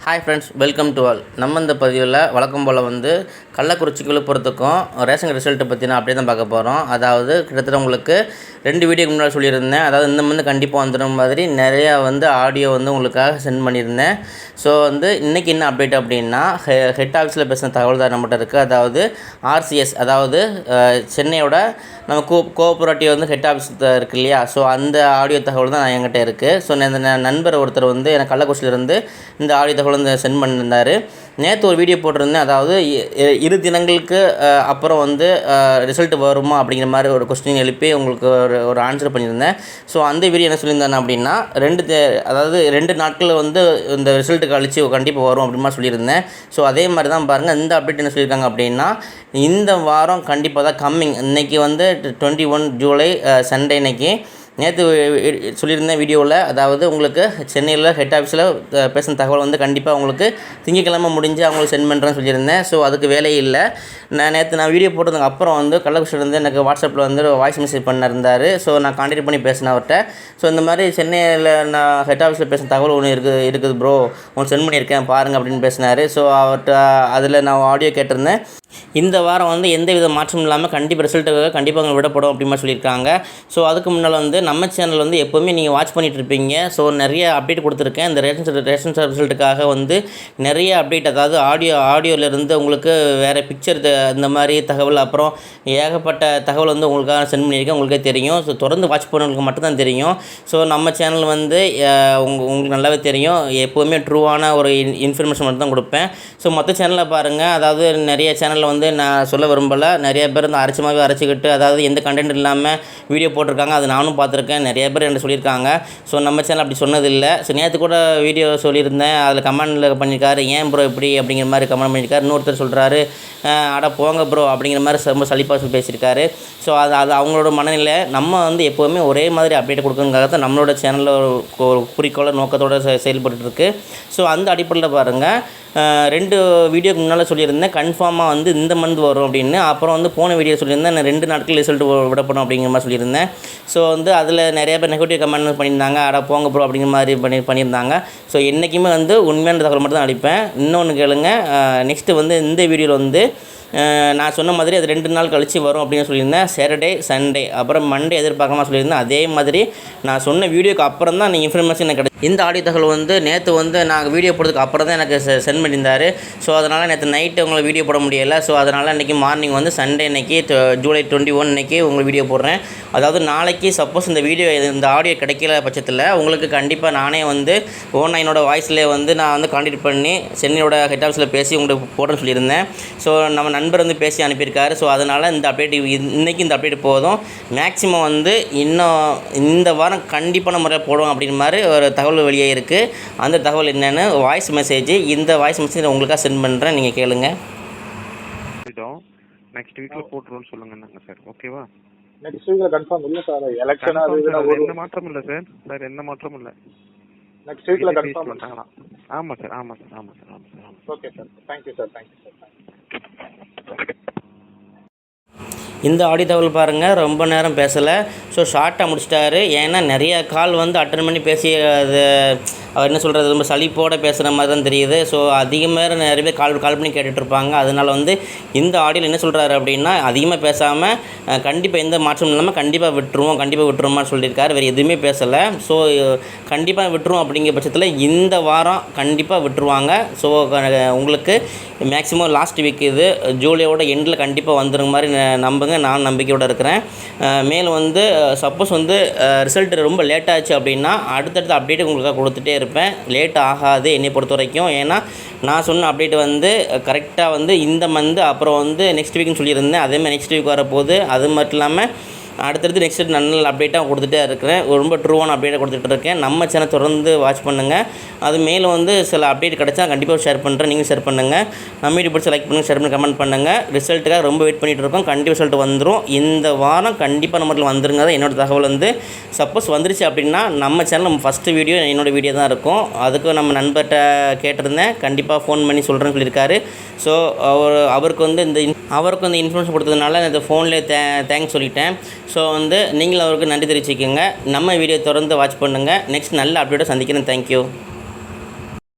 Hi friends, welcome to all. நம்ம இந்த பதிவில் வழக்கம் போல் கள்ளக்குறிச்சிக்கு விழுப்புரத்துக்கும் ரேஷன் ரிசல்ட்டை பற்றின அப்படியே தான் பார்க்க போகிறோம். அதாவது கிட்டத்தட்ட உங்களுக்கு 2 வீடியோக்கு முன்னாடி சொல்லியிருந்தேன். அதாவது இந்த மந்த் கண்டிப்பாக வந்துடும் மாதிரி நிறையா ஆடியோ உங்களுக்காக சென்ட் பண்ணியிருந்தேன். ஸோ இன்றைக்கி என்ன அப்டேட் அப்படின்னா, ஹெட் ஆஃபீஸில் பேசின தகவல் தான் நம்மகிட்ட இருக்குது. அதாவது ஆர்சிஎஸ், அதாவது சென்னையோட நம்ம கோஆப்ரேட்டிவ் ஹெட் ஆஃபீஸ் இருக்குது இல்லையா, ஸோ அந்த ஆடியோ தகவல் தான் என்கிட்ட இருக்குது. ஸோ இந்த நண்பர் ஒருத்தர் எனக்கு கள்ளக்குறிச்சியிலேருந்து இந்த ஆடியோ தகவல் சென்ட் பண்ணியிருந்தார். நேற்று ஒரு வீடியோ போட்டிருந்தேன். அதாவது 2 தினங்களுக்கு அப்புறம் ரிசல்ட் வருமா அப்படிங்கிற மாதிரி ஒரு கொஸ்டின் எழுப்பி உங்களுக்கு ஒரு ஆன்சர் பண்ணியிருந்தேன். ஸோ அந்த வீடியோ என்ன சொல்லியிருந்தேன் அப்படின்னா, 2 நாட்கள் இந்த ரிசல்ட்டு கழிச்சு கண்டிப்பாக வரும் அப்படிமா சொல்லியிருந்தேன். ஸோ அதே மாதிரி தான் பாருங்கள், இந்த அப்டேட் என்ன சொல்லியிருக்காங்க அப்படின்னா, இந்த வாரம் கண்டிப்பாக தான் கம்மிங் இன்றைக்கி 21 ஜூலை சண்டே இன்னைக்கு. நேற்று சொல்லியிருந்தேன் வீடியோவில், அதாவது உங்களுக்கு சென்னையில் ஹெட் ஆஃபீஸில் பேசின தகவல் கண்டிப்பாக உங்களுக்கு திங்கக்கிழமை முடிஞ்சு அவங்களுக்கு சென்ட் பண்ணுறேன்னு சொல்லியிருந்தேன். ஸோ அதுக்கு வேலையே இல்லை. நான் வீடியோ போட்டதுக்கு அப்புறம் கள்ளக்குறிச்சியிலேருந்து எனக்கு வாட்ஸ்அப்பில் வாய்ஸ் மெசேஜ் பண்ணியிருந்தார். ஸோ நான் கான்டாக்ட் பண்ணி பேசினேன் அவர்கிட்ட. ஸோ இந்த மாதிரி சென்னையில் நான் ஹெட் ஆஃபீஸில் பேசின தகவல் ஒன்று இருக்குது ப்ரோ, ஒன்று சென்ட் பண்ணியிருக்கேன் பாருங்கள் அப்படின்னு பேசினார். ஸோ அவர்கிட்ட அதில் நான் ஆடியோ கேட்டிருந்தேன். இந்த வாரம் எந்த வித மாற்றமும் இல்லாமல் கண்டிப்பாக ரிசல்ட்டுக்காக கண்டிப்பாக விடப்படும் அப்படிமா சொல்லியிருக்காங்க. ஸோ அதுக்கு முன்னால் நம்ம சேனல் எப்போவுமே நீங்கள் வாட்ச் பண்ணிகிட்டு இருப்பீங்க. ஸோ நிறைய அப்டேட் கொடுத்துருக்கேன். இந்த ரேஷன் ரிசல்ட்டுக்காக நிறைய அப்டேட், அதாவது ஆடியோலேருந்து உங்களுக்கு வேறு பிக்சர் இந்த மாதிரி தகவல், அப்புறம் ஏகப்பட்ட தகவல் உங்களுக்காக சென்ட் பண்ணியிருக்கேன். உங்களுக்கே தெரியும். ஸோ தொடர்ந்து வாட்ச் பண்ணவங்களுக்கு மட்டும்தான் தெரியும். ஸோ நம்ம சேனல் உங்களுக்கு நல்லாவே தெரியும், எப்போவுமே ட்ரூவான ஒரு இன்ஃபர்மேஷன் மட்டும் தான் கொடுப்பேன். ஸோ மற்ற சேனலில் பாருங்கள், அதாவது நிறைய சேனலில் நான் சொல்ல விரும்பலை, நிறைய பேர் அரைச்சிக்கிட்டு, அதாவது எந்த கண்டென்ட் இல்லாமல் வீடியோ போட்டிருக்காங்க. அது நானும் பார்த்துருக்கேன். நிறைய பேர் என்ன சொல்லியிருக்காங்க. ஸோ நம்ம சேனல் அப்படி சொன்னதில்லை. ஸோ நேற்று கூட வீடியோ சொல்லியிருந்தேன், அதில் கமெண்டில் பண்ணியிருக்காரு, ஏன் ப்ரோ இப்படி அப்படிங்கிற மாதிரி கமெண்ட் பண்ணியிருக்காரு. இன்னொருத்தர் சொல்கிறாரு, அட போங்க ப்ரோ அப்படிங்கிற மாதிரி ரொம்ப சலிப்பாக பேசியிருக்காரு. ஸோ அது அவங்களோட மனநிலை. நம்ம எப்போவுமே ஒரே மாதிரி அப்டேட் கொடுக்கணுங்காக தான் நம்மளோட சேனலில் ஒரு குறிக்கோள நோக்கத்தோடு செயல்பட்டுருக்கு. ஸோ அந்த அடிப்படையில் பாருங்கள், 2 வீடியோக்கு முன்னால் சொல்லியிருந்தேன் கன்ஃபார்மாக இந்த மந்த் வரும் அப்படின்னு. அப்புறம் போன வீடியோ சொல்லியிருந்தேன், நான் 2 நாட்கள் ரிசல்ட் விடப்படும் அப்படிங்கிற மாதிரி சொல்லியிருந்தேன். ஸோ அதில் நிறைய பேர் நெகட்டிவ் கமெண்ட் பண்ணியிருந்தாங்க, அட போங்க ப்ரோ அப்படிங்கிற மாதிரி பண்ணியிருந்தாங்க. ஸோ என்றைக்குமே உண்மையான தகவல் மட்டும் தான் அளிப்பேன். இன்னொன்று கேளுங்க, நெக்ஸ்ட்டு இந்த வீடியோவில் நான் சொன்ன மாதிரி அது 2 நாள் கழித்து வரும் அப்படின்னு சொல்லியிருந்தேன். சாட்டர்டே, சண்டே, அப்புறம் மண்டே எதிர்பார்க்காம சொல்லியிருந்தேன். அதே மாதிரி நான் சொன்ன வீடியோக்கு அப்புறம் தான் நீங்கள் இன்ஃபர்மேஷன் எனக்கு இந்த ஆடியோ தகவல் நேற்று நான் வீடியோ போடுறதுக்கு அப்புறம் தான் எனக்கு சென்ட் பண்ணியிருந்தார். ஸோ அதனால் நேற்று நைட்டு உங்களை வீடியோ போட முடியலை. ஸோ அதனால் இன்றைக்கி மார்னிங் சண்டே இன்றைக்கி ஜூலை 21 இன்றைக்கி உங்களுக்கு வீடியோ போடுறேன். அதாவது நாளைக்கு சப்போஸ் இந்த ஆடியோ கிடைக்கல பட்சத்தில் உங்களுக்கு கண்டிப்பாக நானே என்னோட வாய்ஸ்லேயே நான் கான்டாக்ட் பண்ணி சென்னையோட ஹெட் ஆஃபீஸில் பேசி உங்களுக்கு போடுறேன்னு சொல்லியிருந்தேன். ஸோ நம்ம நண்பர் பேசி அனுப்பியிருக்காரு. ஸோ அதனால் இந்த அப்டேட் இன்றைக்கி இந்த அப்டேட் போதும். மேக்ஸிமம் இன்னும் இந்த வாரம் கண்டிப்பான முறையில் போடுவோம் அப்படிங்கிற மாதிரி ஒரு தகவல் வெளியே இருக்குது. அந்த தகவல் என்னென்னு வாய்ஸ் மெசேஜ், இந்த வாய்ஸ் மெசேஜ் உங்களுக்காக சென்ட் பண்ணுறேன், நீங்கள் கேளுங்க. நெக்ஸ்ட் வீக்ல போட்டுருவோம்னு சொல்லுங்க சார். ஓகேவா? நெக்ஸ்ட் வீக்ல கன்ஃபார்ம் இல்ல சார். எலெக்ஷன் எந்த மாற்றமும் இல்ல சார். எந்த மாற்றமும் இல்ல. நெக்ஸ்ட் வீக்ல கன்ஃபார்ம் பண்ணிட்டாங்களா? ஆமா sir. Okay sir. Thank you sir. இந்த ஆடியோ தகவல் பாருங்கள், ரொம்ப நேரம் பேசலை. ஸோ ஷார்ட்டாக முடிச்சிட்டாரு. ஏன்னா நிறைய கால் அட்டன் பண்ணி பேசி அது அவர் என்ன சொல்கிறது, ரொம்ப சலிப்போடு பேசுகிற மாதிரி தான் தெரியுது. ஸோ அதிகமாக நிறைய பேர் கால் பண்ணி கேட்டுட்ருப்பாங்க. அதனால் இந்த ஆடியோவில் என்ன சொல்கிறாரு அப்படின்னா, அதிகமாக பேசாமல் கண்டிப்பாக எந்த மாற்றமும் இல்லாமல் கண்டிப்பாக விட்டுருவோமான்னு சொல்லியிருக்காரு. வேறு எதுவுமே பேசலை. ஸோ கண்டிப்பாக விட்டுருவோம் அப்படிங்கிற பட்சத்தில் இந்த வாரம் கண்டிப்பாக விட்டுருவாங்க. ஸோ உங்களுக்கு மேக்ஸிமம் லாஸ்ட் வீக் இது ஜூலையோட எண்டில் கண்டிப்பாக வந்துடுற மாதிரி நம்புங்க. நான் நம்பிக்கையோடு இருக்கிறேன். மேலும் சப்போஸ் ரிசல்ட் ரொம்ப லேட்டாச்சு அப்படின்னா அடுத்தடுத்த அப்டேட் உங்களுக்காக கொடுத்துட்டே இருப்பேன். லேட் ஆகாது என்னை பொறுத்த வரைக்கும். ஏன்னா நான் சொன்ன அப்டேட் கரெக்டாக இந்த மந்த் அப்புறம் நெக்ஸ்ட் வீக்னு சொல்லியிருந்தேன். அதேமாதிரி நெக்ஸ்ட் வீக் வரப்போகுது. அது மட்டும் இல்லாமல் அடுத்தடுத்து நெக்ஸ்ட் நல்ல அப்டேட்டாக கொடுத்துட்டே இருக்கிறேன். ரொம்ப ட்ரூவான அப்டேட்டாக கொடுத்துட்டு இருக்கேன். நம்ம சேனல் தொடர்ந்து வாட்ச் பண்ணுங்கள். அது மேலும் சில அப்டேட் கிடச்சா கண்டிப்பாக ஷேர் பண்ணுறேன், நீங்கள் ஷேர் பண்ணுங்கள். நம்ம வீடியோ பிடிச்சி லைக் பண்ணுங்கள், ஷேர் பண்ணி கமெண்ட் பண்ணுங்கள். ரிசல்ட்டுக்காக ரொம்ப வெயிட் பண்ணிகிட்டு இருக்கோம். கண்டிப்பாக ரிசல்ட் வந்துடும். இந்த வாரம் கண்டிப்பாக நம்மளுக்கு வந்துருங்க. தான் என்னோடய தகவல் சப்போஸ் வந்துருச்சு அப்படின்னா நம்ம சேனல் நம்ம ஃபஸ்ட்டு வீடியோ என்னோடய வீடியோ தான் இருக்கும். அதுக்கு நம்ம நண்பர்கிட்ட கேட்டிருந்தேன், கண்டிப்பாக ஃபோன் பண்ணி சொல்கிறேன்னு சொல்லியிருக்காரு. ஸோ அவருக்கு இந்த இன்ஃபர்மேஷன் கொடுத்ததுனால இந்த ஃபோன்லேயே தேங்க்ஸ் சொல்லிட்டேன். ஸோ நீங்களும் அவருக்கு நன்றி தெரிவிச்சுக்கோங்க. நம்ம வீடியோ தொடர்ந்து வாட்ச் பண்ணுங்கள். நெக்ஸ்ட் நல்ல அப்டேட்டை சந்திக்கிறேன். தேங்க்யூ.